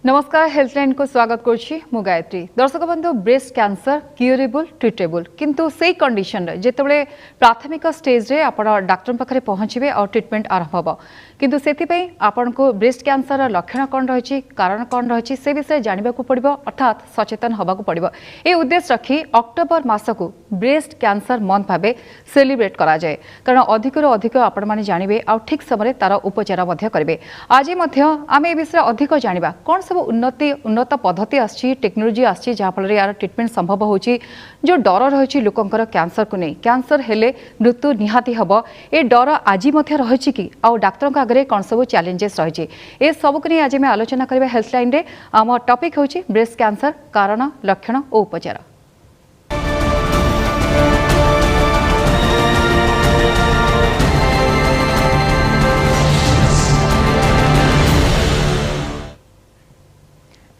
नमस्कार हेल्थलाइन को स्वागत करुच्ची मु गायत्री। दर्शक बंधु ब्रेस्ट कैंसर क्यूरेबल ट्रिटेबल किंतु से कंडीशन रे जेतेबेले प्राथमिक स्टेज रे आपण डॉक्टर पाखरे पहुंचबे और ट्रीटमेंट आरंभ होबो किंतु सेति पई आपण को ब्रेस्ट कैंसर लक्षण कोन रहिछि कारण कोन रहिछि से विषय जानबा को पड़िबो अर्थात सचेतन होबा को पड़िबो। ए उद्देश्य रखी अक्टोबर मास को ब्रेस्ट कैंसर मंथ भाबे सेलिब्रेट करा जाय कारण अधिक रो अधिक आपण माने जानिबे और ठीक समय तार उपचार मध्य करिवे। आज मध्य आमे ए विषय अधिक जानिबा कोन सब उन्नत पद्धति आछि टेक्नोलोजी आछि जहाँ फल यार ट्रीटमेंट संभव होछि जो डर रही लोकंकर कैंसर को नहीं कैंसर हेले मृत्यु निहाती हम ए डर आज रही कि आउ डाक्तर आगे कौन सब चैलेंजेस रही ए सबको नहीं आज आलोचना करबा हेल्थलाइन रे। आम टॉपिक होछि ब्रेस्ट कैंसर कारण लक्षण और उपचार।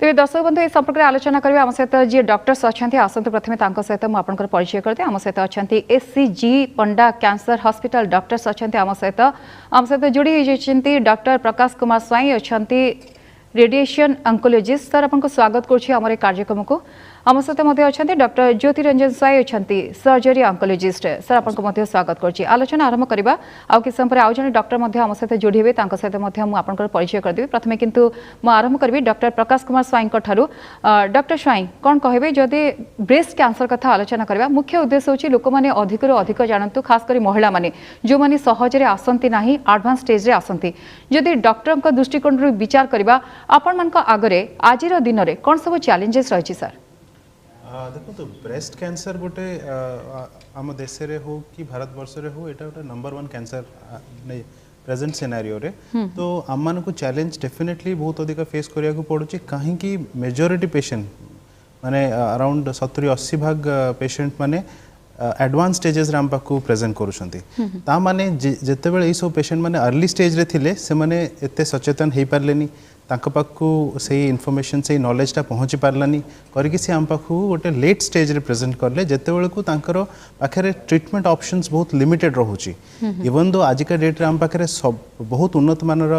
तेज दर्शक बंधु ए संपर्क में आलोचना करेंगे आम सहित जी डॉक्टर्स अच्छा आसतु प्रथम सहित मुझे परिचय करते आम सहित अच्छा एससीजी पंडा कैंसर हॉस्पिटल डॉक्टर्स अच्छा आम सहित जोड़ी होती डॉक्टर प्रकाश कुमार स्वाई अच्छा रेडिएशन ऑन्कोलॉजिस्ट सर आपको स्वागत करुँच कार्यक्रम को। आम सहित अच्छा डॉक्टर ज्योति रंजन स्वाई अच्छा सर्जरी ऑन्कोलॉजिस्ट सर आपको स्वागत करुँच। आलोचना आरंभ करवा आउ कि समय आउ जन डॉक्टर आम सहित जोड़ी हे सहित मुझे परिचय करदेवी प्रथम किंतु आरंभ करी डॉक्टर प्रकाश कुमार स्वाई डॉक्टर स्वाई कौन कहे जदि ब्रेस्ट कैंसर कथा आलोचना करवा मुख्य उद्देश्य होची लोक माने अधिक अधिक जानतु खास करी महिला माने जो माने सहजरे आसंती नाही एडवांस स्टेज रे आसंती जदि डॉक्टर दृष्टिकोण रू विचार करवा आपण मान आगरे आज दिन में कौन सब चैलेंजेस रही सर? देखो तो ब्रेस्ट कैंसर गोटे आम देश रे हो कि भारत वर्ष रे हो एटा गोटे नंबर 1 कैंसर प्रेजेंट सिनेरियो रे तो आम मान को चैलेंज डेफिनेटली बहुत अधिक फेस करिया को पड़ुची काहे कि मेजॉरिटी पेशेंट माने अराउंड 70-80 भाग पेशेंट माने एडवांस स्टेजेस रे हम पाकू प्रेजेंट करूछंती ता माने जेते बेले ई सब पेशेंट माने अर्ली स्टेज रे थिले से माने एते सचेतन हेई पारलेनी तांको पाखु से इनफॉरमेशन से नॉलेज टा पहुँची पारलानी करके से आम पाखु गोटे लेट स्टेज रे प्रेजेंट करले जेते बेले को तांकर पाखरे ट्रीटमेंट ऑप्शंस बहुत लिमिटेड रहउची इवन दो आज का डेट रे आम पाखरे सब बहुत उन्नत मानर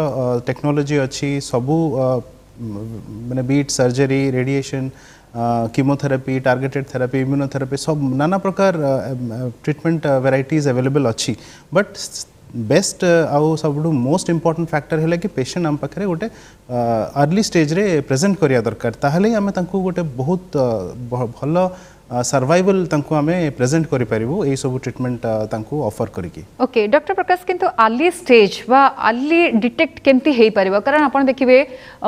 टेक्नोलॉजी अच्छी सबू माने बीट surgery radiation chemotherapy targeted therapy immunotherapy सब नाना प्रकार ट्रीटमेंट वेराइटीज अवेलेबल अच्छी बट बेस्ट आउ सब मोस्ट इम्पोर्टेंट फैक्टर है कि पेशेंट आम पाखे गोटे अर्ली स्टेज रे प्रेजेंट करिया दरकार ताहले आमे तांको गोटे बहुत भल सर्वाइवल तांको आमे प्रेजेंट करि परिबो एई सब ट्रीटमेंट तांको ऑफर करिकि। ओके डॉक्टर प्रकाश किंतु अर्ली स्टेज बा अर्ली डिटेक्ट केमती हेई परिबो कारण आपण देखिबे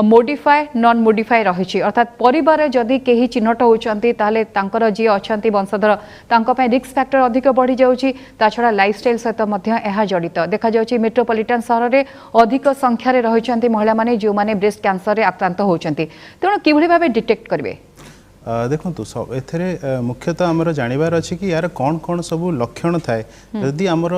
मॉडिफाई नॉन मॉडिफाई रहिछि अर्थात परिवार जदि केही चिन्हट होचंती ताहले तांकर जी अछंती वंशधर तांको पय रिस्क फैक्टर अधिक बढ़ी जाउछि ता छडा लाइफस्टाइल सहित मध्य एहा जडित देखा जाउछि मेट्रोपॉलिटन शहर रे अधिक संख्या रे रहिचंती महिला माने जो माने ब्रेस्ट कैंसर रे आक्रांत होचंती तेणु किभଳି भाबे डिटेक्ट करबे? देखो सब एथरे मुख्यतः आमर जानवर अच्छी कि यार कौन कौन सब लक्षण थाए यदि आमर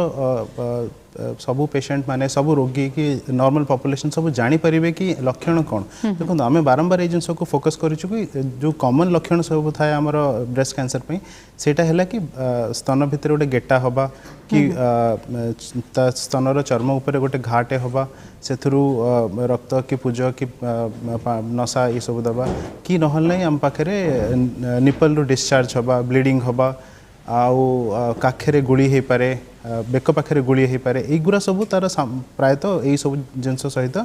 सबू पेशेंट माने सबू रोगी कि नॉर्मल पॉपुलेशन सब जानी परिबे कि लक्षण कौन देखो आम बारंबार ये जिन को फोकस करूँ कि जो कॉमन लक्षण सब थाए आमर ब्रेस्ट कैंसर पे सेटा है कि स्तन भितर गोटे गेटा हवा कि स्तनर चर्म उपर गोटे घाटे हवा से रक्त कि पुज कि नशा ये सब दबा कि नहल आम पाखे निपल रू डिस्चार्ज हवा ब्लीडिंग हवा आउ काखेरे गुड़ी हो पारे बेक पाखे गुड़ी हो पारे युरा सब तार प्रायतः यही सब जिनस सहित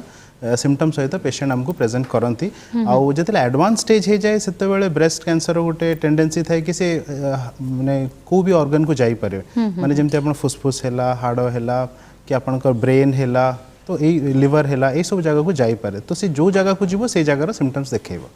सिम्पटम सहित पेशेंट आमको प्रेजेंट करती आउ जिते एडवांस स्टेज हो जाए से ब्रेस्ट कैंसर गोटे टेंडेंसी थाए कि से माने को भी ऑर्गन को जाई पारे माने जेमते आपण फुसफुस हैला हाड़ हैला कि आपनकर ब्रेन हैला तो यही लिवर हैला ये सब जगह को जाई पारे तो से जो जगह को जीवो से जगह सिम्पटम्स देखैबो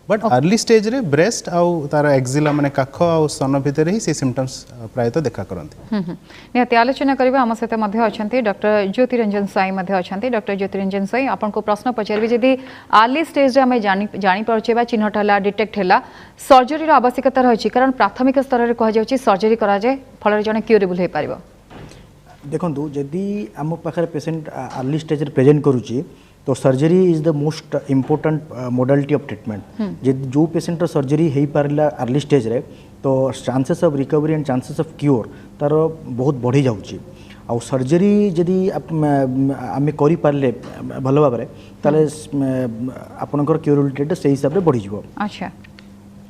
बट अर्ली स्टेज रे ब्रेस्ट आउ तार एक्जिला माने काख आउ स्तन भितर ही से सिम्पटम्स प्रायतः देखा करंती। निहाती आलोचना करबा हम सहित मध्य अछंती डॉक्टर ज्योति रंजन साई मध्य अछंती डॉक्टर ज्योति रंजन साई आपन को प्रश्न पचारबे जदी अर्ली स्टेज रे हमें जानी परछे बा चिन्हट हला डिटेक्ट हला सर्जरी रो आवश्यकता रहिछि कारण प्राथमिक स्तर रे कह जाउछि सर्जरी करा जाय फल जने क्यूरेबल हे पारिबो। देखो जदि आम पाखे पेशेंट अर्ली स्टेज रे प्रेजेंट करूची तो surgery is the most important modality of treatment जो पेशेंट सर्जरी हो पारा अर्ली स्टेज रे तो chances of recovery and chances of cure तार बहुत बढ़ी जाऊँगी आउ सर्जरी जदि आम करि पारले भल भाव ताले आपनकर क्यूरेबिलिटी से हिसाब रे बढ़ी जिवो। अच्छा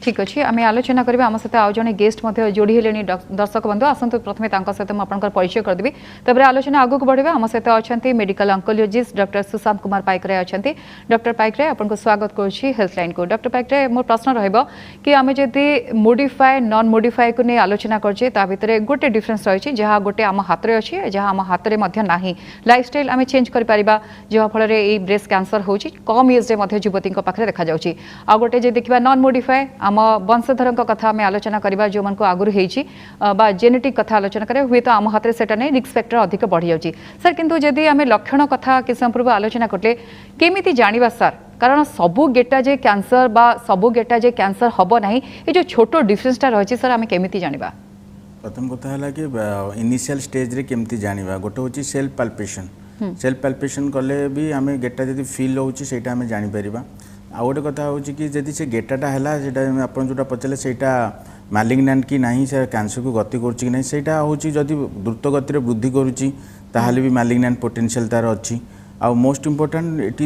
ठीक अच्छे आम आलोचना करबा आम सहित आउ जने गेस्ट मध्य जोड़ी हेलेनी दर्शक बंधु आसंतु प्रथमे तांका सहित आपनकर परिचय करदेबी तबरे आलोचना आगु को बढ़िबा आम सहित अछंती medical oncologist doctor Sushant Kumar Paikaray अछंती। डॉक्टर पाइकरे आपनको स्वागत करछि हेल्थलाइन को। डॉक्टर पाइकरे मोर प्रश्न रहइबो कि आमे जदि मॉडिफाई नॉन मॉडिफाई को नै आलोचना करछे ता भितरे गोटे डिफरेंस रहिछि जहा गोटे आम हाथ रे अछि जहा आम हाथ रे मध्य नाही लाइफस्टाइल आमे चेंज करि परिबा जहा फल रे ए ब्रेस्ट कैंसर होछि कम एज रे मध्य युवती को पाखरे देखा जाउछि। आ गोटे जे देखिबा नॉन मॉडिफाई आम वंशधर कथा आम आलोचना करवा जो मन को आगुरी होइछि बा जेनेटिक कथा आलोचना करे हुए तो आम हाथ में सेटा नहीं रिस्क फैक्टर अधिक बढ़ी जाउछि। सर किंतु जदि आम लक्षण कथा किस पूर्व आलोचना करले केमिति जानिबा सर कारण सबु गेटा जे कैंसर बा सबु गेटा जे कैंसर हबो नाही ए जो छोटो डिफरेंसटा रहिछि सर आम केमिति जानिबा। प्रथम कथा है कि इनिशियल स्टेज रे केमती जानिबा गोटे होची सेल्फ पाल्पेशन कले भी आम गेटा जदि फील होची सेटा आम जानि परिबा। आ गोटे कथा होची कि जदि से गेटाटा हैला सेटा आपण जोटा पचले सेटा मालिग्नेंट कि नहीं से कैंसर को गति करूची कि नहीं सेटा होची जदि द्रुत गति रे वृद्धि करूची ताहाले भी मालिग्नेंट पोटेंशियल तार अछि। आ most important it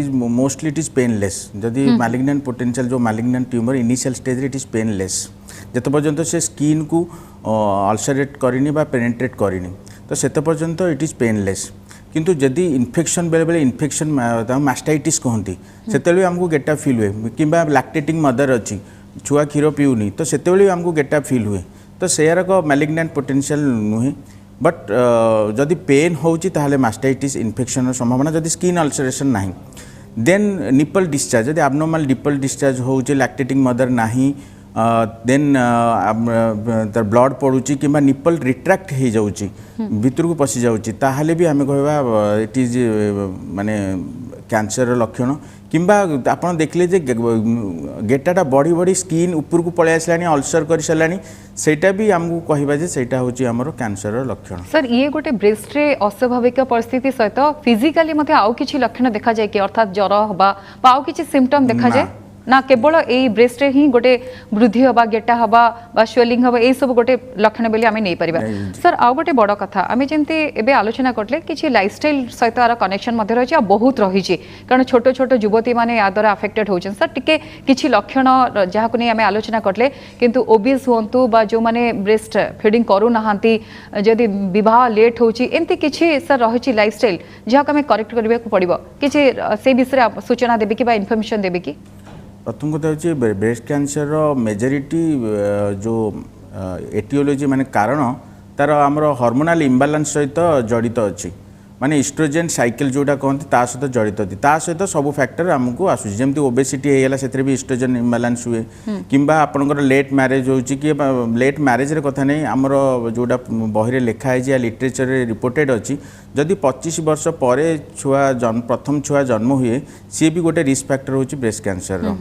is painless जदि मालिग्नेंट पोटेंशियल जो मालिग्नेंट ट्यूमर इनिशियल स्टेज रे इट इज पेनलेस जत पर्यंत से स्किन को अल्सरेट करिनी बा पेनिट्रेट करिनी तो सेत पर्यंत इट इज पेनलेस। किंतु जदि इन्फेक्शन बेले बेले इन्फेक्शन मास्टाइटिस कहती से आमको गेटा फील हुए कि लैक्टेटिंग मदर अच्छी छुआ क्षीर पीऊनी तो से आमको गेटा फील हुए तो सेयार को मैलिग्नेंट पोटेंशियल नुहे। बट जदि पेन होची ताहले मास्टाइटिस इन्फेक्शन संभावना जदि स्किन अल्सरेशन नहीं देन निपल डिस्चार्ज जदि एब्नॉर्मल निपल डिस्चार्ज होची लैक्टेटिंग मदर नहीं देन तर ब्लड पड़ुची कि निपल रिट्रैक्ट हो जाउची भितर को पशि जाउची ताहले भी आम कहवा इट इज माने कैंसर लक्षण किंबा आपन देखले जे गेटाटा बड़ी बड़ी स्किन ऊपर को पळे आसलानी अल्सर कर सारानी सेटा भी हमको कहबा जे सेटा होची हमरो कैंसर लक्षण। सर ये गोटे ब्रेस्ट रे अस्वाभाविक परिस्थिति सहित फिजिकली मते आउ किछि लक्षण देखा जाय कि अर्थात ज्वर हबा बा आउ किछि सिम्पटम देखा जाय ना केवल ए ब्रेस्ट रे ही गोटे वृद्धि हवा गेटा हवा बा स्वेलिंग हवा ए सब गोटे लक्षण बेले आमे नै परिबा। सर आ गोटे बड़ कथा आमे जेंते एबे आलोचना करले किछि लाइफस्टाइल सहित आर कनेक्शन मध्ये रहिछि आ बहुत रहिछि कारण छोट छोट युवती माने या द्वारा अफेक्टेड होछन। सर टिके किछि लक्षण जहा को नै आमे आलोचना करले किंतु ओबीएस होंतु बा जो माने ब्रेस्ट फीडिंग करू नाहांती जदि विवाह लेट होछि एंती किछि सर रहिछि लाइफस्टाइल जहा को आमे करेक्ट करबे को पड़िबो किछि से विषय सूचना देबे कि बा इन्फॉर्मेशन देबे कि। प्रथम कथा होची ब्रेस्ट कैंसर मेजोरिटी जो एटियोलॉजी माने कारण तार आमर हार्मोनाल इम्बालांस सहित जड़ित अच्छी माने इस्ट्रोजेन साइकिल जोटा कहते ता सहित जड़ित अच्छी ता सहित सब फैक्टर आमको आसूँ जमी ओबेसिटी होगा से भी इस्ट्रोजेन इम्बालांस हुए किंबा आपनकर लेट मैरेज होची कि लेट मैरेज रे कथा नहीं आमर जोटा बही लिखाई या लिटरेचर रिपोर्टेड अच्छी जदि 25 वर्ष पर छुआ प्रथम छुआ जन्म हुए सी भी गोटे रिस्क फैक्टर होची ब्रेस्ट कैंसर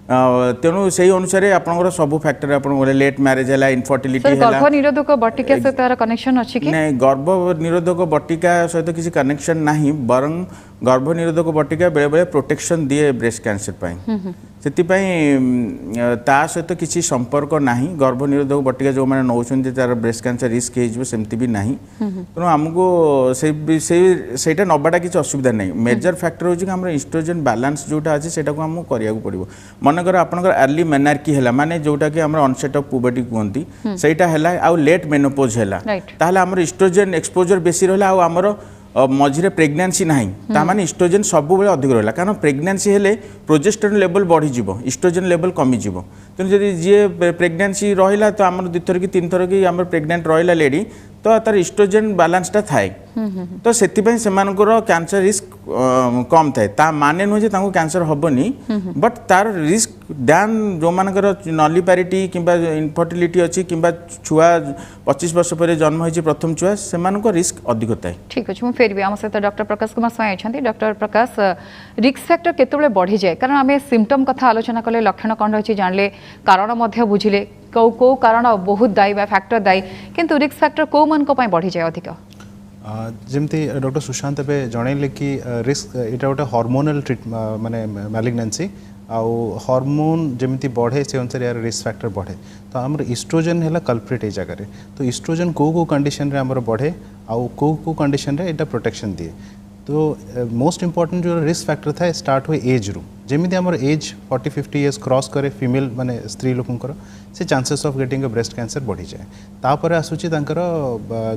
तेणु से अनुसार आपनकर सब फैक्टर आपन लेट मैरेज है इनफर्टिलिटी है गर्भ निरोधक बटिका से तार कनेक्शन अछि कि नहीं गर्भ निरोधक बटिका सहित किसी कनेक्शन नहीं बरं गर्भ निरोधक बटिका बेले बेले प्रोटेक्शन दिए ब्रेस्ट कैंसर पाई ता सहित किसी संपर्क नहीं गर्भ निरोधक बटिका जो मैंने नौकरी तार ब्रेस्ट कैंसर रिस्क होमती भी ना तेणु आमको से नबाटा किसी असुविधा नहीं major factor hormone estrogen balance जोटा अच्छे से आमको कराया पड़ो मनकर आपनकर अर्ली मेनार्की है माने जोटा कि हमर ऑनसेट ऑफ पुबर्टी कहती सेटा है आउ लेट मेनोपोज है ताहले हमर इस्ट्रोजेन एक्सपोजर बेसी रहला आउ हमर मझे प्रेगनेंसी नहीं तामाने इस्ट्रोजेन सब बेले अधिक रहा कारण प्रेगनेंसी हेले प्रोजेस्टेरोन लेवल बढ़ी जीवो इस्ट्रोजेन लेवल कमी जीवो तेणु जदि जी प्रेगनेंसी रहा तो आमर 2 थर कि 3 थर कि आमर प्रेगनेंट रहा लेडी तो तार इस्ट्रोजेन बैलेंसटा थाए तो से कैंसर रिस्क कम थाए ता माने नुहे कैंसर हेनी बट तार रिस्क दैन जो मानकर नलिपारिटी किंबा इनफर्टिलिटी अच्छी किंबा छुआ 25 वर्ष पर जन्म होती प्रथम छुआ से रिस्क अधिक थाए। ठीक अच्छे मुझे फेरबी आम सहित डॉक्टर प्रकाश कुमार स्वाई अच्छा डॉक्टर प्रकाश रिस्क फैक्टर केतबेले बढ़ी जाए कारण आम सिम्पटम कथा आलोचना कले लक्षण कौन रही जानले कारण बुझिले कौ कौ कारण बहुत दायी बा फैक्टर दायी किंतु रिस्क फैक्टर कौ मन को पाई बढ़ी जाए अधिक जमती डॉक्टर सुशांत ए जनइले कि रिस्क इटा गोटे हार्मोनल माने मैलिग्नेंसी आउ हार्मोन जमी बढ़े से अनुसार यार रिस्क फैक्टर बढ़े तो तो आमर इस्ट्रोजेन है कल्प्रिट ए जगह तो इस्ट्रोजेन को कंडीशन रे आमर बढ़े आउ को कंडीशन रे एटा प्रोटेक्शन दिए तो मोस्ट इंपोर्टेंट जो रिस्क फैक्टर था स्टार्ट हुए एज रु जमी आम एज 40-50 इयर्स क्रॉस करे फीमेल माने स्त्री लोकंकर से chances of getting a breast cancer बढ़ी जाए तापर आसूची तांकर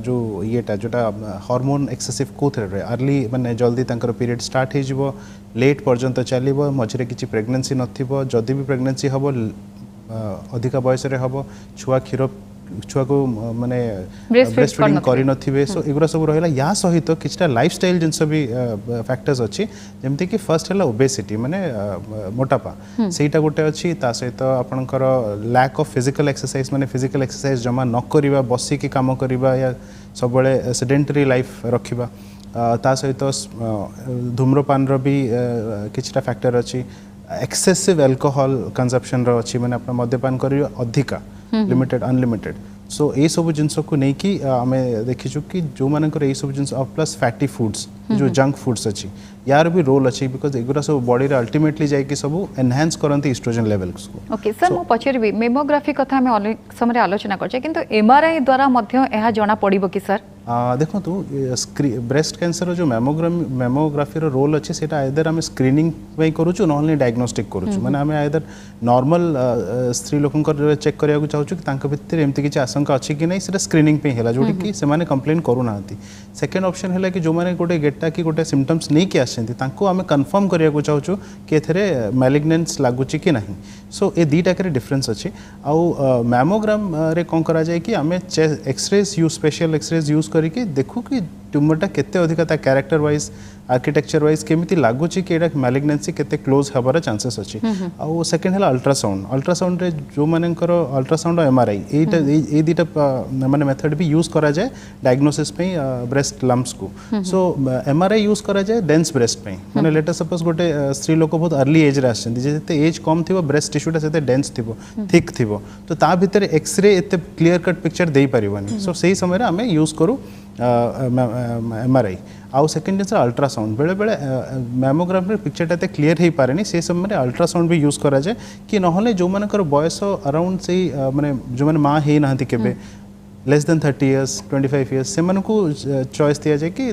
जो येटा जोटा हार्मोन एक्सेसिव कोथरे अर्ली माने जल्दी तांकर पीरियड स्टार्ट हो जिवो लेट पर्यंत चलिबो मझरे किछि प्रेगनेंसी नथिबो जदि भी प्रेगनेंसी हबो अधिका बयस रे हबो छुआ क्षीर छुआ को माने ब्रेस्ट फीडिंग करि नथिबे सो एगुरा सब रहला या सहित किछटा लाइफस्टाइल जिंस भी फैक्टर्स अछि जेमति कि फर्स्ट हला ओबेसिटी माने मोटापा सेटा गोटे अछि ता सहित आपनकर लैक ऑफ फिजिकल एक्सरसाइज माने फिजिकल एक्सरसाइज जमा न करिबा बसी के काम करिबा या सब बळे सेडेंटरी लाइफ रखिबा ता सहित धूम्रपान रो भी किछटा फैक्टर अछि एक्सेसिव अल्कोहल कंजप्शन रो अछि माने अपन मद्यपान करियो अधिका लिमिटेड अनलिमिटेड सो ये सब जिनस को नहीं कि आम देखीचु कि जो मानकर ये सब जिनस प्लस फैटी फूड्स जो जंक फूड्स अच्छी यार भी रोल अच्छी बिकॉज एगुरा सब बॉडी रे अल्टीमेटली जाइए सब एनहांस करती इस्ट्रोजन लेवल्स को ओके सर मु पचरबी मेमोग्राफी कथा हमें अनेक समय आलोचना करछे किंतु एमआरआई द्वारा मध्य एहा जणा पड़िबो कि सर देखो तो ब्रेस्ट कैंसर जो मेमोग्राफी रोल अच्छे से आइदर आम स्क्रीनिंग करूँ ना डायग्नोस्टिक करूँ मैंने आम आइदर नॉर्मल स्त्री लोक चेक कराया चाहूँ कि भितर एमती किसी आशंका अच्छी कि नहीं स्क्रीनिंग पे है जोटी कि से कंप्लेन करूना सेकेंड ऑप्शन है कि जो मैंने गोटे गेटा कि गोटे सिम्पटम्स नहीं कि आम कन्फर्म कराया चाहूँ कि एथे मैलिग्नेंस लगुच कि नहीं सो ये दुईटा के डिफरेन्स अच्छी आउ मैमोग्राम रे कौन करा जाए कि आम exercise use special exercise use करके देखू कि ट्यूमरटा केते अधिका ता कैरेक्टर वाइज आर्किटेक्चर वाइज केमिति लागुची कि एटा मैलिग्नेंसी केते क्लोज हबार चांसेस अछि आउ सेकंड है अल्ट्रासाउंड रे जो मानकर अल्ट्रासाउंड एमआरआई ए दुटा माने मेथड भी यूज करा जाए डायग्नोसिस पे ब्रेस्ट लम्प्स को सो एमआरआई यूज करा जाए डेंस ब्रेस्ट पे माने लेट सपोज गोटे स्त्री लोक बहुत अर्ली एज रे आछन जेते एज कम थिबो ब्रेस्ट टिश्यूटा सेते डेंस थिबो थिक थिबो तो ता भितर एक्सरे एते क्लियर कट पिक्चर देई परिबनी सो सेही समय रे हमें यूज करू एमआरआई आउ सेकेंड जिन अल्ट्रासाउंड बेले बेले मैमोग्राम रे पिक्चरटा एते क्लियर हो पारे से समय अल्ट्रासाउंड भी यूज करा जाए कि नहले जो मानकर बयस अराउंड से माने जो माने माँ हे नाहंती केबे लेस देन 30 इयर्स 25 इयर्स से चॉइस दिया जाए कि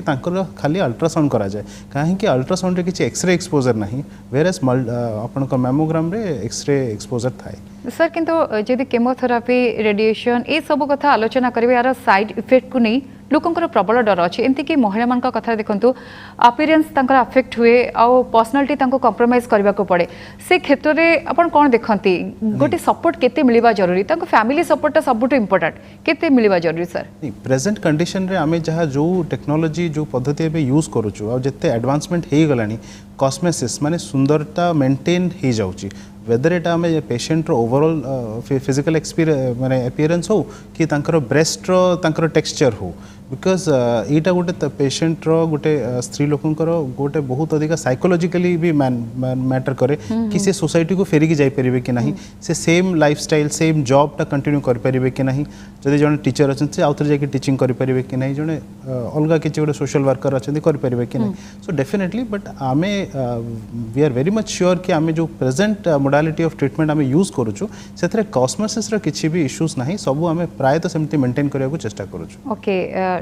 खाली अल्ट्रासाउंड करा जाए कहीं अल्ट्रासाउंड रे किसी एक्सरे एक्सपोजर नहीं वेरएस आपन मैमोग्राम रे एक्सरे एक्सपोजर थाए सर किंतु जदि केमोथेरापी रेडिएशन ये सब कथा आलोचना करेंगे यार साइड इफेक्ट को नहीं लोकंकर प्रबल डर अच्छे एमती कि महिला मान कथा देखु अपीयरेंस अफेक्ट हुए आउ पर्सनालिटी कंप्रोमाइज करने को पड़े से क्षेत्र में आपन कौन देखती गोटे सपोर्ट केते मिलवा जरूरी फैमिली सपोर्ट सबुठ इम्पोर्टेंट केते मिलवा जरूरी सर प्रेजेंट कंडीशन रे आमे जहाँ जो टेक्नोलोजी जो पद्धति एबे यूज करूछु आ जते एडवांसमेंट हे गलानी कॉस्मेसिस माने सुंदरता मेंटेन हो जाउची वेदर एटा आम पेशेंट ओवरऑल फिजिकल एक्सपीरियंस माने अपीयरेंस हो कि तांकर ब्रेस्ट रो तांकर टेक्सचर हो बिकज यहाँ गोटे पेशेंट रो गोटे स्त्री लोकंकर गोटे बहुत अधिक साइकोलॉजिकली भी मैटर करे कि से सोसाइटी को फेरिकी जाई परिबे कि नहीं से सेम लाइफस्टाइल सेम जॉबटा कंटिन्यू कर परिबे कि नहीं जदि जने टीचर अच्छा से आउथरे जाके टीचिंग कर परिबे कि नहीं जने अलगा किसी गोटे सोशल वर्कर अच्छा कर परिबे कि नहीं सो डेफिनेटली बट आमे we are very much sure कि आमे जो प्रेजेंट मोडालिटी ऑफ ट्रीटमेंट आमे यूज करूछु सेथरे कॉस्मेसिस रो किछि भी इश्यूज नहीं सब आमे प्राय तो सेमती मेंटेन करया को चेष्टा करूछु ओके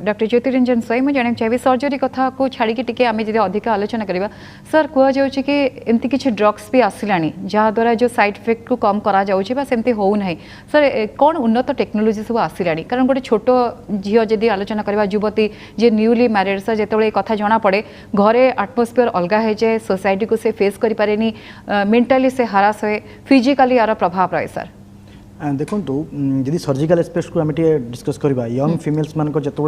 डॉक्टर ज्योतिरंजन साई मुझे जानना चाहिए सर्जरी कथा को छाड़ी टिके आम जब अधिक आलोचना करवा सर कहुच्छे कि एमती किसी ड्रग्स भी आसलानी जहाद्वारा जो साइड इफेक्ट को कम करा सेमती हो ना सर कौन उन्नत टेक्नोलोजी सब आसलानी कारण गोटे छोट झील जदि आलोचना करवा युवती जे न्यूली मैरिड सर जिते कथा जना पड़े घरे आटमोस्फियर अलग हो जाए सोसाइटी को से फेस करें मेंटाली से हरास हुए फिजिकाली यार प्रभाव रहे सर देखो जदि सर्जिकल एस्पेक्ट को आम डिस्कस करवा यंग फिमेल्स मान जो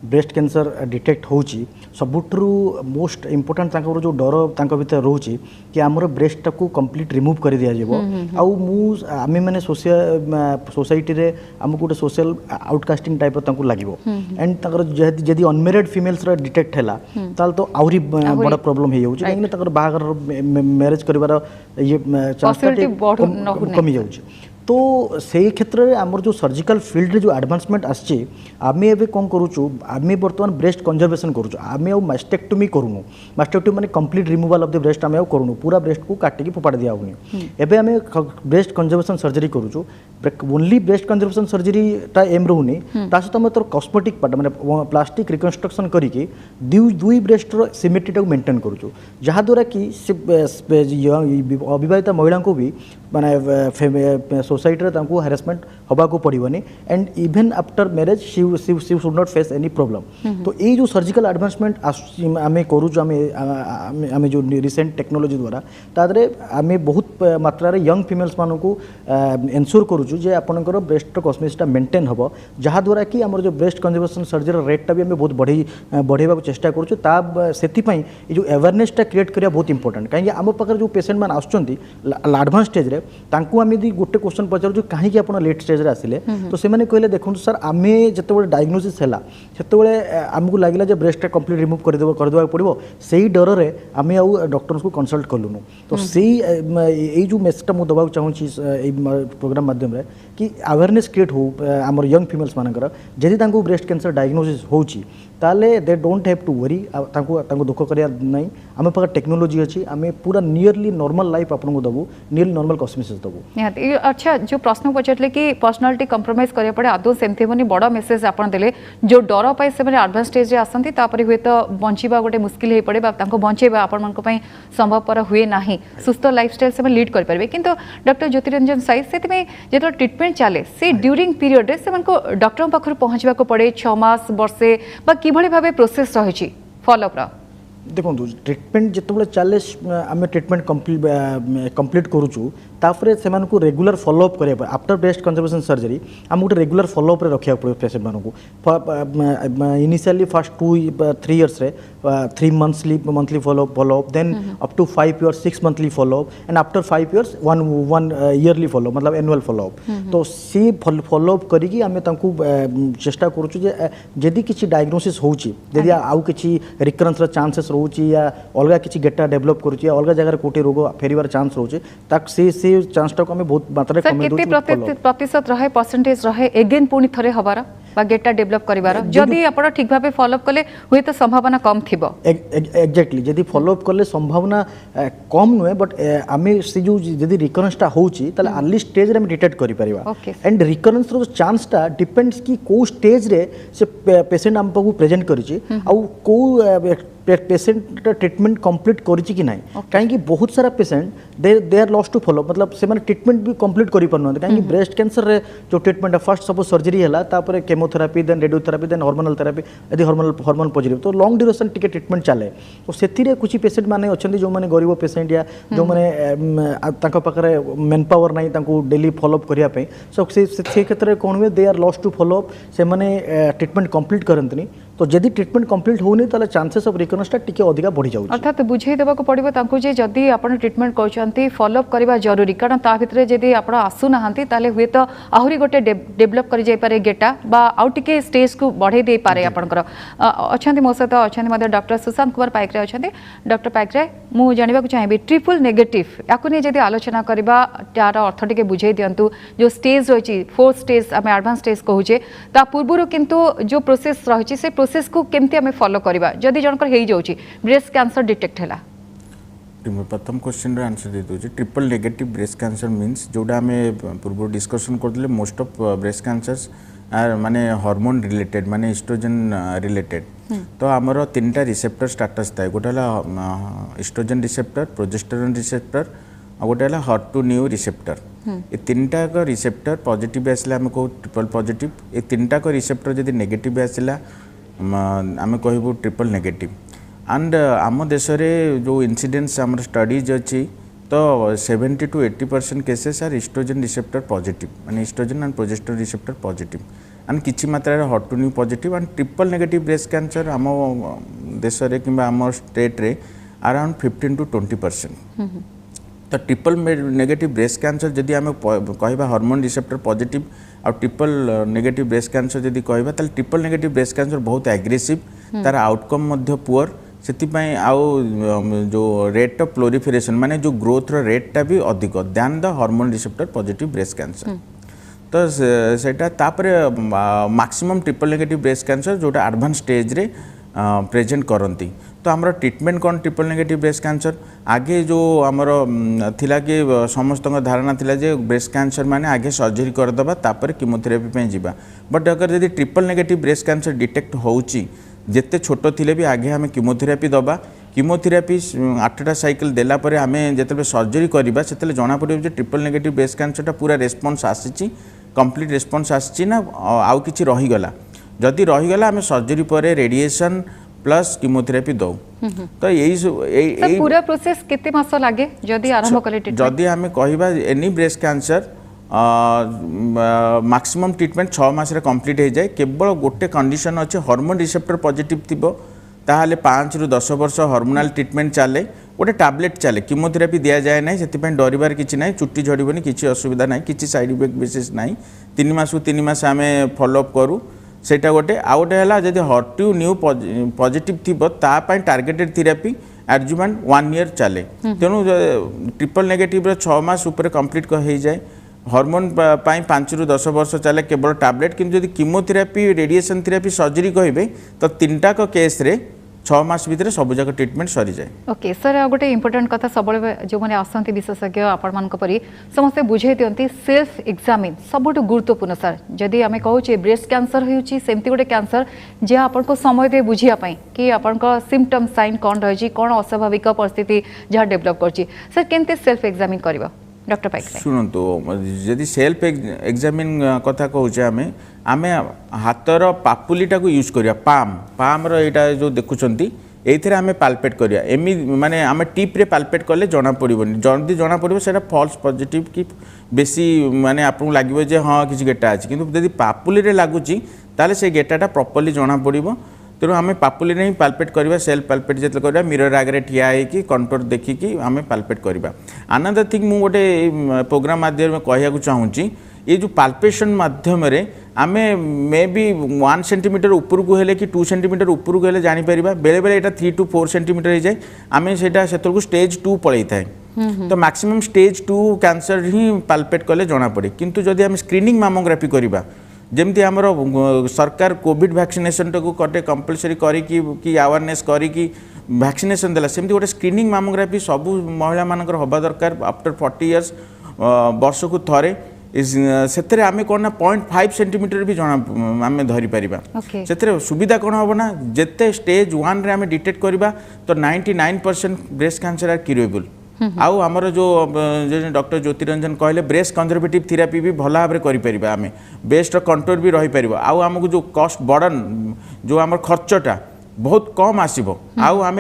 ब्रेस्ट कैंसर डिटेक्ट होची सबुठू मोस्ट इम्पोर्टेंट जो डर भीतर रोचे कि आमर ब्रेस्ट को कंप्लीट रिमूव कर दिया जाबो आउ मु आमे माने सोसाइटी रे हमको गोटे सोशल आउटकास्टिंग टाइप लगे एंड जदि अनमेरिड फिमेल्स डिटेक्ट है ताल तो आहरी बड़ा प्रॉब्लम हो जाउची कहीं बाहागर मैरिज कर ये चांस कमी जाउची तो से क्षेत्र में आमर जो सर्जिकल फील्ड जो एडवांसमेंट आसची आमे एबे कोन करूछु आमे वर्तमान ब्रेस्ट कंजर्वेशन करूछु आमे आ मास्टेक्टोमी करूनु मास्टेक्टोमी माने complete removal of the breast आमे करूनु पूरा ब्रेस्ट को काटी की फोपाड़ दिया होनी एबे आमे ब्रेस्ट कंजर्वेशन सर्जरी करूछु ओनली ब्रेस्ट कंजर्वेशन सर्जरी ता एम रहउनी ता सहित हम तोर कॉस्मेटिक पार्ट माने प्लास्टिक रिकंस्ट्रक्शन करिके दुई ब्रेस्ट रो सिमेट्री टा मेंटेन करूछु जहा द्वारा कि अविवाहिता महिला को भी माने सोसाइटी तांको हैरेसमेंट हवा को पड़िबनी and even after marriage she should not face any problem तो ये जो सर्जिकल एडवांसमेंट आमे करूछु आमे जो रिसेंट टेक्नोलॉजी द्वारा तादरे आमे बहुत मात्रा रे यंग फीमेल्स मानको को एंश्योर करूछु जे आपनकर ब्रेस्ट कॉस्मेटिक्सटा मेंटेन हबो जहा द्वारा कि हमर जो ब्रेस्ट कंजर्वेशन सर्जरी रेट भी आमे बहुत बढ़ेबा को चेष्टा करूछु ता सेति पई ये जो अवेयरनेस टा क्रिएट करिया बहुत इंपोर्टेंट काहे आम पाखर जो पेशेंट मान आछुंती एडवांस स्टेज रे तांको आमे दी गोटे क्वेश्चन पचारु कहीं आपण लेट स्टेज रे आसिले तो से माने कहले देखु सर आमे जते बडे डायग्नोसिस हैला सेते बडे हमकु लागिला जे ब्रेस्ट कंप्लीट रिमूव कर देबा पड़िबो सेही डर रे आमे आउ डॉक्टर्स को कंसल्ट करलुनु तो सेही ए जो मेसेज मु दबाउ चाहू छी ए प्रोग्राम माध्यम रे कि अवेयरनेस क्रिएट हो हमर यंग फीमेल्स मानकर जदि तांको ब्रेस्ट कैंसर डायग्नोसिस होची ताले they don't have to worry तांको दुख करिया नहीं आमे पाखर टेक्नोलॉजी अछि आमे पूरा नियरली नॉर्मल लाइफ आपन को दबु नियरली नॉर्मल कॉस्मेटिक्स दबु निहाती अच्छा जो प्रश्न पचारले कि पर्सनालिटी कंप्रोमाइज करिया पड़े आदो सेमथि बनी बड़ा मेसेज आपन देले जो डर पाई से माने एडवांस स्टेज रे आसंती तापरे हुए तो बंचिबा गोटे मुश्किल हे पड़े बा तांको बंचेबा आपन मन को पई संभवपर हुए नाही सुस्थ लाइफस्टाइल से लीड कर परबे किंतु डॉक्टर ज्योतिरंजन साई सेति में जेतो ट्रीटमेंट चले से ड्यूरिंग पीरियड रे से मन को डॉक्टर पाखर पहुंचबा को पड़े 6 मास वर्षे बा किभଳି भाबे प्रोसेस रहिछि फॉलो अप रा देखो ट्रीटमेंट जिते चले आम ट्रीटमेंट कंप्लीट करूँ तापर से रेगुलर फॉलोअप करें आफ्टर ब्रेस्ट कंजर्वेशन सर्जरी आम गोटे रेगुलर फॉलोअप रखा पड़े पेशेंट मानू initially first 2-3 years 3 monthly follow up then up to 5 years 6 monthly follow up and after 5 years 1 yearly follow up मतलब एनुअल फॉलोअप तो सी फॉलोअप करी आम चेष्टा करुँ किसी डायग्नोसिस होदी आउ कि रिकरेन्स चांसेस रोची या अलग किसी गेटा डेवलप करुची अलग जगह कोटी रोग फेरिवार चांस रोचे ताक से चांस टाको हमें बहुत मात्रा रे कमे दोची प्रतिशत रहे परसेंटेज रहे अगेन पुनी थरे हबारा बा गेटा डेवलप करिवार जदी आपण ठीक भाबे फॉलोअप कले हुए तो संभावना कम थिबो एग्जैक्टली जदी फॉलोअप कले संभावना कम नुए बट आमे से जो जदी रिकरेन्स टा होची तले अर्ली स्टेज रे हम डिटेक्ट करि परिबा एंड रिकरेन्स रो चांस टा डिपेंड्स कि को स्टेज रे से पेशेंट हम पाकू प्रेजेंट करिची आ को पेशेंट ट्रीटमेंट कंप्लीट करिछि कि नहीं कहीं बहुत सारा patient they are lost to follow मतलब से माने ट्रीटमेंट भी कंप्लीट करि परन कहीं ब्रेस्ट कैंसर रे जो ट्रीटमेंट फर्स्ट सपोज सर्जरी हैला तापर chemotherapy then radiotherapy then hormonal therapy यदि हार्मोन पॉजिटिव तो लॉन्ग ड्यूरेशन टिके ट्रीटमेंट चले तो सेथिरे कुछ पेशेंट माने अछंती जो माने गरीब पेशेंट या जो माने तांको पाखरे मेन पावर नहीं तांको डेली फॉलोअप करिया पे सो से क्षेत्र रे कोन वे they are lost to follow up से माने ट्रीटमेंट कंप्लीट करंतनी तो जदि ट्रीटमेंट कंप्लीट होनी ताले चांसेस ऑफ रिकरेन्सटा टिके अधिका बढ़ी जाउ अर्थात बुझाई देबा को पड़िबो तांको जे जदि आपण ट्रीटमेंट करछंती फॉलोअप करबा जरूरी कारण ता भितरे जदि आपण आसु नाहंती ताले हुए तो आहुरी गोटे डेवलप करि जाय पारे गेटा बा आउ टिके स्टेज को बढ़े दे पारे आपनकर अछंती मो सहित अछंती मदर डॉक्टर सुशांत कुमार पाइकरे अछंती डॉक्टर पाइकरे मु जानिबा को चाहेबी ट्रिपल नेगेटिव याकु ने जदि आलोचना करबा तार अर्थ टिके बुझाई दियंतु जो स्टेज रहिछि 4 स्टेज हम एडवांस स्टेज कहूचे ता पूर्वरु किंतु जो प्रोसेस रहिछि से प्रोसेस को केमती हमें फॉलो करबा जदि जनकर हेई जाउची ब्रेस्ट कैंसर डिटेक्ट हैला प्रथम क्वेश्चन रे आंसर दे दोची triple negative breast cancer means जोडा हमें पूर्व डिस्कशन करले most of breast cancers are माने हार्मोन रिलेटेड माने एस्ट्रोजन रिलेटेड तो हमरो तीनटा रिसेप्टर स्टेटस थाए गोटाला एस्ट्रोजन रिसेप्टर प्रोजेस्टेरोन रिसेप्टर आ गोटाला HER2 रिसेप्टर ए तीनटा को रिसेप्टर पॉजिटिव आसला हम को ट्रिपल पॉजिटिव ए तीनटा को रिसेप्टर जदि नेगेटिव आसला आम कहबू ट्रिपल नेगेटिव एंड आम देश में जो इनसीडेंस आम स्टडीज अच्छी तो 70 to 80% cases are estrogen receptor positive माने estrogen and progesterone receptor positive and किछि मात्रा रे HER2 positive and triple negative breast cancer आम देश में कि आम स्टेट रे अराउंड 15 to 20%। तो ट्रिपल नेगेटिव ब्रेस्ट कैंसर जदि आम कहबा हार्मोन रिसेप्टर पॉजिटिव आ ट्रिपल नेगेटिव ब्रेस्ट कैंसर जदि कहबा ताल ट्रिपल नेगेटिव ब्रेस्ट कैंसर बहुत एग्रेसिव तार आउटकम मध्य पुअर ସେଥିପାଇଁ ଆଉ जो रेट ऑफ प्लोरिफेरेशन माने जो ग्रोथ रेटा भी अधिक than the hormone receptor positive breast cancer तो सेटा तापर maximum triple negative breast cancer जोटा एडवांस स्टेज रे प्रेजेंट करती तो आमर ट्रिटमेंट कौन ट्रिपल नेगेटिव ब्रेस्ट कैंसर आगे जो आमर थिला कि समस्त धारणा थिला जे ब्रेस्ट कैंसर माने आगे सर्जरी करदबा तापर कीमोथेरेपी पे जीवा बट अगर यदि triple negative breast cancer detect होउची जेते छोट थिले भी आगे हमें कीमोथेरेपी दबा कीमोथेरेपी 8टा साइकिल देला परे हमें जेते सर्जरी करबा सेते जना पड़े जे ट्रिपल नेगेटिव ब्रेस्ट कैंसर पूरा रेस्पॉन्स आसीची कंप्लीट रेस्पॉन्स आसीची ना आउ किछि रही गला जदि रही गला हमें सर्जरी परे रेडिएशन प्लस कीमोथेरेपी दो तो यही पूरा प्रोसेस केते मास लागे जदि आरंभ करे ट्रीटमेंट जदि हमें कहबा any breast cancer maximum treatment 6 मास रे कंप्लीट हो जाए केवल गोटे कंडीशन अच्छे हार्मोन रिसेप्टर पॉजिटिव थिबो ताहले 5 रु 10 वर्ष हार्मोनाल ट्रीटमेंट चले गोटे टैबलेट चले कीमोथेरेपी दिया जाए ना से डरबार किसी ना चुट्टी झड़बनी किसी असुविधा ना किसी साइड इफेक्ट विशेष ना 3 मास 3 मास आम फॉलोअप करूँ सेटा गोटे आ गोटे है जब हर्ट्यू न्यू पॉजिटिव थी टार्गेटेड थेरापी एडजुवेंट 1 ईयर चले तेणु ट्रिपल नेगेटिव 6 मास उपर कंप्लीट हो जाए हार्मोन 5 रु 10 वर्ष चले केवल टैबलेट किंतु यदि कीमोथेरापी रेडिएशन थेरापी सर्जरी कहे तो 3टाक केस रे 6 मास भितर सब जाक ट्रीटमेंट सरी जाए ओके सर गोटे इंपोर्टेंट कथा सब जो मैंने आसती विशेषज्ञ आपण मान परी समस्ते बुझे दिखती सेल्फ एग्जामिन सबुठ गुरुत्वपूर्ण सर जदि आम कहूँ ब्रेस्ट कैंसर होती सेमती गोटे कैंसर जहाँ आपन को समय दे बुझापी कि आपण सिम्पटम साइन कौन रही कौन अस्वाभाविक परिस्थिति जहाँ डेभलप कर सर केमती सेल्फ एग्जामिन करवा डॉक्टर पाइक शुणु जदि सेल्फ एग्जामिन कथा कहूँ आमे हाथर पापुलीटा को यूज करिया पाम रा जो देखुंट ये आम पाल्पेट करिया एमि माने आम टिप रे पाल्पेट कले जना पड़ोनी जल्दी जना पड़ो से फॉल्स पॉजिटिव कि बेसी माने आपको लगे जे हाँ किसी गेटा अच्छी किंतु यदि पापुली रे लगुच ताले से गेटाटा प्रॉपर्ली जना पड़ो तेणु आम पापुली ही पाल्पेट करवा सेल्फ पाल्पेट जो करवा मिरर आगे ठिया होगी कंटोर देखिकी आम पाल्पेट करवा अनदर थिंग मु गोटे प्रोग्राम माध्यम कहूँ चाहूँगी ये जो पाल्पेशन माध्यम आम मे बी 1 सेंटीमीटर ऊपर को हेले कि 2 सेंटीमीटर ऊपर को हेले जानीपर बेले बेले यहाँ 3 to 4 सेंटीमीटर हो जाए आम से स्टेज 2 पलई थाए तो मैक्सिमम स्टेज 2 कैंसर ही पाल्पेट कले जना पड़े किंतु जदि आम स्क्रीनिंग मामोग्राफी करवा जमती आमर सरकार कोविड वैक्सीनेशन टाक कटे कंपलसरी करी अवेयरनेस करी वैक्सीनेशन देला सेमती गोटे स्क्रीनिंग मामोग्राफी सब महिला मानकर हवा दरकार आफ्टर 40 इयर्स वर्ष को थरे से आम कौन ना 0.5 सेंटीमीटर भी जना आम धरी पारिबा से सुविधा कौन हम ना जिते स्टेज 1 रे आम डिटेक्ट करवा तो 99% ब्रेस्ट कैंसर आर क्यूरेबल आउ आमर जो डॉक्टर ज्योतिरंजन कहले ब्रेस्ट कंजर्वेटिव थेरापी भी भल भाव में आम बेस्ट कंट्रोल भी रही पार आउ आमको जो कॉस्ट बर्डन जो आम खर्चटा बहुत कम आसो आउ आम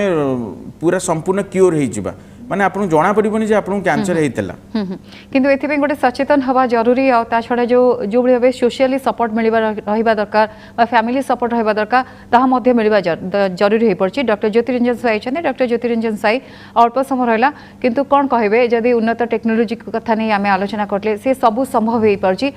पूरा संपूर्ण क्योर हो माने आपन जना पड़ोनी जे आपन कैंसर हेतला किंतु एथि गोटे सचेतन हवा जरूरी आ ता छडा जो भली भाबे सोशली सपोर्ट मिलबा रहिबा दरकार बा फैमिली सपोर्ट रहिबा दरकार ताहा मध्ये मिलबा जरूरी हे पड़छि डॉक्टर ज्योतिरंजन साई छने डॉक्टर ज्योतिरंजन साई अल्प समय रहला किंतु कोन कहबे जदि उन्नत टेक्नोलॉजी कथा नै आमे आलोचना करले से सब संभव हे पड़छि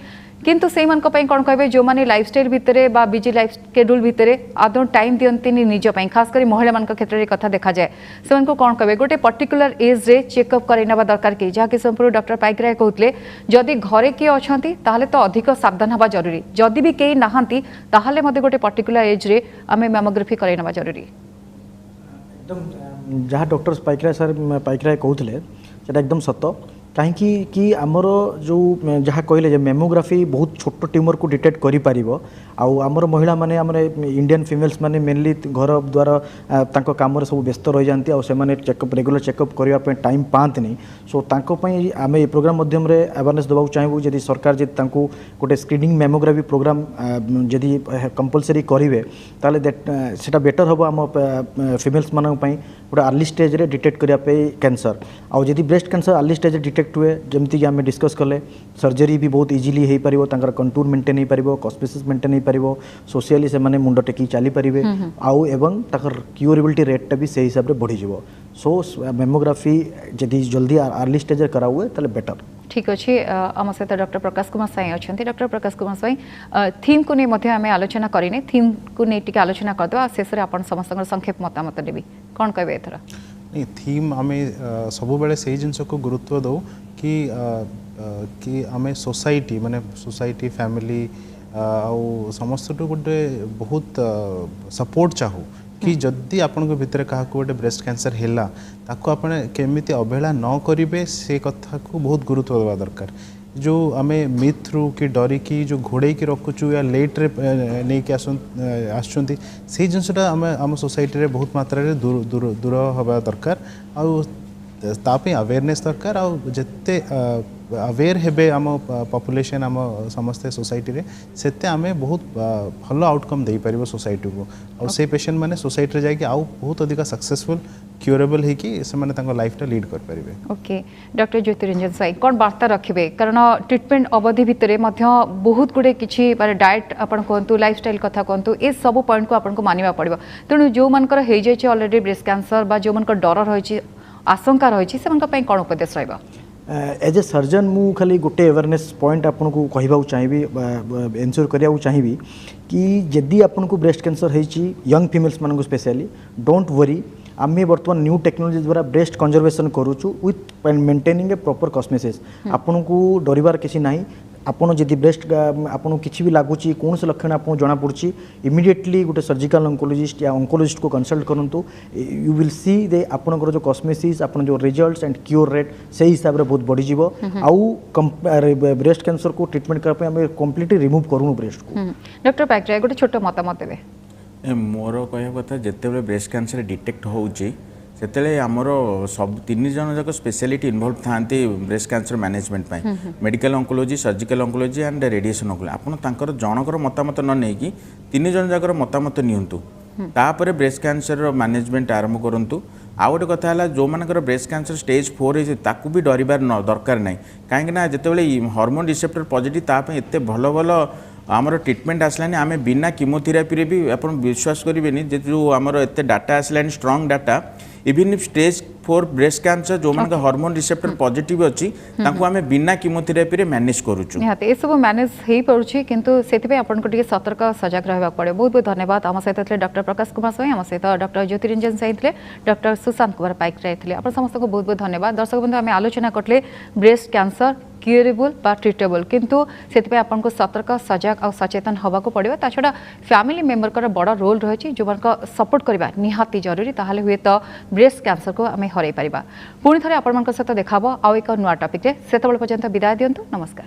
किंतु से मान कौन कहे जो मैंने लाइफस्टाइल भितर बा बिजी लाइफ शेड्यूल भितर आदौ टाइम दियंती निज खास कर महिला मान क्षेत्र में कथा देखा जाए से कौन कहे गोटे पर्टिकुलर एज रे चेकअप करवा दरकार कि जहाँ कि संपूर्ण डॉक्टर पाइकराय कहते जदि घरे किए अच्छा तो अधिक सावधान हवा जरूरी जदि भी कई नहांती ताहले मते गोटे पर्टिकुलर एज रे आमे मैमोग्राफी करवा जरूरी एकदम जहाँ डॉक्टर पाइकराय कहते एकदम सत कहीं आमर जो जहाँ कहले मेमोग्राफी बहुत छोट ट्यूमर को डिटेक्ट करि पारिबो आउ आमर महिला माने आमर इंडियन फिमेल्स माने मेनली घर द्वारा तांको काम सब व्यस्त रही जाती आ से चेकअप रेगुलर चेकअप करने टाइम पातनी सो आम ये प्रोग्राम मध्यम अवेयरनेस देवाक चाहबू जदि सरकार जब तांको गोटे स्क्रीनिंग मेमोग्राफी प्रोग्राम जदि कंपलसरी करेंगे ताले सेटा बेटर हम आम फिमेल्स मान गोटे अर्ली स्टेज रे डिटेक्ट करने कैंसर आउ जदि breast cancer early stage detect हुए जमती आम डिस्कस कले सर्जरी भी बहुत इजिली हो पार कंटूर मेंटेन हो पार कॉस्पेसिस मेंटेन हो पार सोशली से माने मुंड टेकी चली पारे आउ एवं ताकर क्यूरेबिलिटी रेटा भी से हिसाब से बढ़ी सो मेमोग्राफी जदि जल्दी अर्ली स्टेज करा हुए ताले बेटर। ठीक अच्छे आम सहित डॉक्टर प्रकाश कुमार साई अच्छा डॉक्टर प्रकाश कुमार साई थीम को नहीं आम आलोचना करें थीम को नहीं टी आलोचना करदे शेष में आप समस्त संक्षेप मतामत देवी कौन कहे एथर नहीं थीम आम सब बेले से जिन को गुरुत्व दो कि आम सोसाइटी माने सोसाइटी फैमिली आउ समस्त गोटे बहुत सपोर्ट चाहू कि जदि आपण भितर क्या गोटे ब्रेस्ट कैंसर है ताको आपण केमिति अवहेला न करेंगे से कथा को बहुत गुरुत्व देवा दरकार जो आम मिथ रू कि डरिकी जो घोड़े की रखुचु या लेट रे नहीं कि आसुँच से जिनसा आम आम सोसाइटी रे बहुत मात्रा रे दूर दूर दूर हवा दरकार आउ अवेयरनेस दरकार आउ जिते अवेयर हेबे आम पॉपुलेशन आम समस्ते सोसाइटी रे सेते आमे बहुत भल आउटकम दे पारिबो सोसाइटी को और से पेशेंट माने सोसाइटी रे जाके आउ बहुत अधिक सक्सेसफुल क्यूरेबल है कि से माने तांको लाइफ टा लीड कर पारिबे। ओके डॉक्टर ज्योतिरंजन साई कौन वार्ता रखिबे कारण ट्रीटमेंट अवधि भितरे मध्य बहुत गुडे किछि माने डाइट आपण कोंतु लाइफस्टाइल कथा कोंतु ए सब पॉइंट को आपण को मानिबा पड़िबो तेणु जो मानकर हे जाय छै ऑलरेडी ब्रेस्ट कैंसर बा जो मानकर डर रहै छै आशंका रहै छै से मानका पई कोन उपदेश रहबा एज ए सर्जन मु खाली गोटे अवेयरनेस पॉइंट आपन को कहबा चाहिबी एन्श्योर करिया चाहिबी कि जदि आपन को ब्रेस्ट कैंसर है यंग फीमेल्स मान स्पेशली डोंट वरी आमे बर्तमान न्यू टेक्नोलॉजी द्वारा ब्रेस्ट कंजर्वेशन करूछु with maintaining a proper cosmesis आपन को डरिवार किसी नाही आपन जदि ब्रेस्ट आपन किछि भी लागुची कौन से लक्षण आपन जना पड़ची इमीडिएटली गोटे सर्जिकल ऑन्कोलॉजिस्ट या ऑन्कोलॉजिस्ट को कंसल्ट करंतु यू विल सी दे आपन जो कॉस्मेसिस आपन जो रिजल्ट्स एंड क्योर रेट से हिसाब रे बहुत बढ़ी जीवो आउ ब्रेस्ट कैंसर को ट्रीटमेंट कर पे हमें कंप्लीटली रिमूव करूनु ब्रेस्ट को डॉक्टर पैक्ट्राय गोटे छोट मतामत देबे मोर कहया कथा जेते ब्रेस्ट कैंसर डिटेक्ट होउची सेतेले आमर सब 3 जन जाक स्पेशलिटी इन्वॉल्व थांती breast cancer management medical oncology surgical oncology and radiation oncology आपन तांकर जनकर मतामत न नै कि 3 जन जाकर मतामत नियंतु तापर ब्रेस्ट कैंसर मैनेजमेंट आरंभ करंतु आ गोटे कथा है जो मानकर ब्रेस्ट कैंसर स्टेज 4 है ताकू भी डरिबार न दरकार नहीं कहीं जितेबाला हार्मोन रिसेप्टर पॉजिटिव ताप एत भल भल आमर ट्रीटमेंट आसलानी आम बिना कीमोथेरापी भी आप विश्वास करेंगे जो आमर एत डाटा आसलानी strong data even if stage 4 breast cancer जो मान हार्मोन रिसेप्टर पॉजिटिव अच्छी आम बिना कीमोथेरापी मैनेज करूँ निहाते ए सब मैनेज हो पारुछि किंतु सेति पे आपन को टिके सतर्क सजग रहबा पड़े। बहुत बहुत धन्यवाद। आम सहित थे डॉक्टर प्रकाश कुमार साई आम सहित डॉक्टर ज्योतिरंजन साई थे डॉक्टर सुशांत कुमार पाइक थे आप समस्त को बहुत बहुत धन्यवाद। दर्शक बंधु आम आलोचना करले ब्रेस्ट कैंसर क्यूरेबल बा ट्रीटेबल किंतु सेति पे आपन को सतर्क सजग और सचेतन हवा को पड़े ता छड़ा फैमिली मेंबर का बड़ रोल रही जो मान सपोर्ट करबा निहाती जरूरी ताहले हुए तो ब्रेस्ट कैंसर को आम हरई पारिबा। पुणी थरे आपण मान सहित देखाबो आउ एक नुआ टॉपिक रे सेतबेल पर्यंत विदाय दियंतु। नमस्कार।